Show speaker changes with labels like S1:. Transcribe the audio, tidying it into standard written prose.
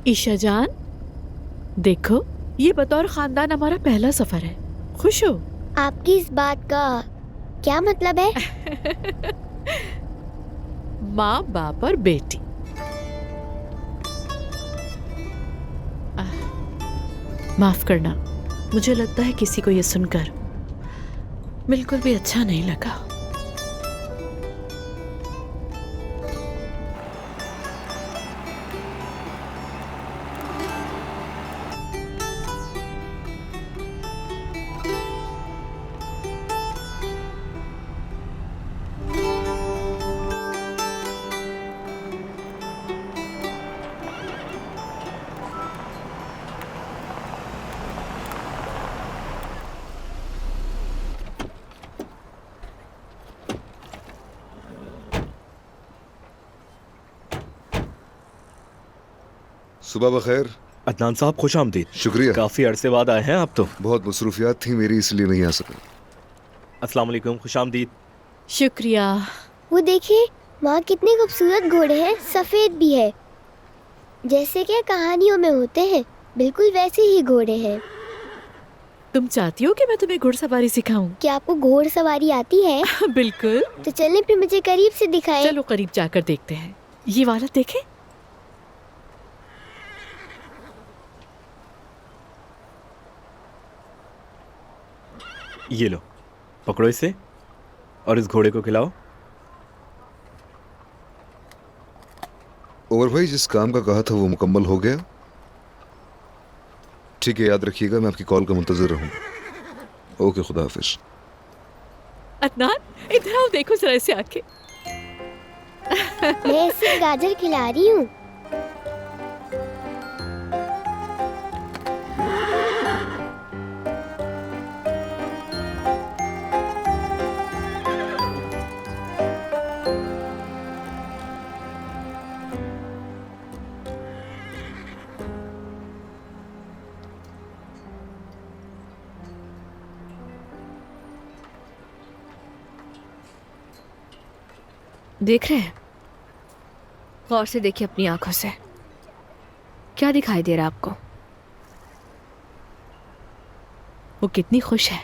S1: ईशा जान, देखो ये बतौर खानदान हमारा पहला सफर है। खुश हो?
S2: आपकी इस बात का क्या मतलब है?
S1: माँ बाप और बेटी। माफ करना, मुझे लगता है किसी को ये सुनकर बिल्कुल भी अच्छा नहीं लगा।
S3: सुबह बखैर।
S4: अदनान साहब खुश आमदीद।
S3: शुक्रिया।
S4: काफी अरसे बाद आए हैं आप तो।
S3: बहुत मसरूफियात थी मेरी, इसलिए नहीं आ सका।
S4: अस्सलाम वालेकुम, खुश आमदीद।
S1: शुक्रिया।
S2: वो देखिए, वहाँ कितने खूबसूरत घोड़े हैं, सफेद भी है, जैसे कि कहानियों में होते हैं। बिल्कुल वैसे ही घोड़े हैं।
S1: तुम चाहती हो कि मैं तुम्हें घुड़सवारी सिखाऊं?
S2: क्या आपको घोड़सवारी आती है?
S1: बिल्कुल।
S2: तो चलें फिर, मुझे करीब से दिखाएं।
S1: चलो करीब जाकर देखते हैं। ये वाला देखें।
S4: ये लो, पकड़ो इसे और इस घोड़े को खिलाओ।
S3: उमर भाई, जिस काम का कहा था वो मुकम्मल हो गया? ठीक है, याद रखिएगा, मैं आपकी कॉल का मुंतजर रहूंगा। ओके, खुदा हाफिज।
S1: अदनान, इधर आओ, देखो जरा इसे आके।
S2: मैं इसे गाजर खिला रही हूँ।
S5: देख रहे हैं? गौर से देखिए अपनी आंखों से। क्या दिखाई दे रहा है आपको?
S1: वो कितनी खुश है।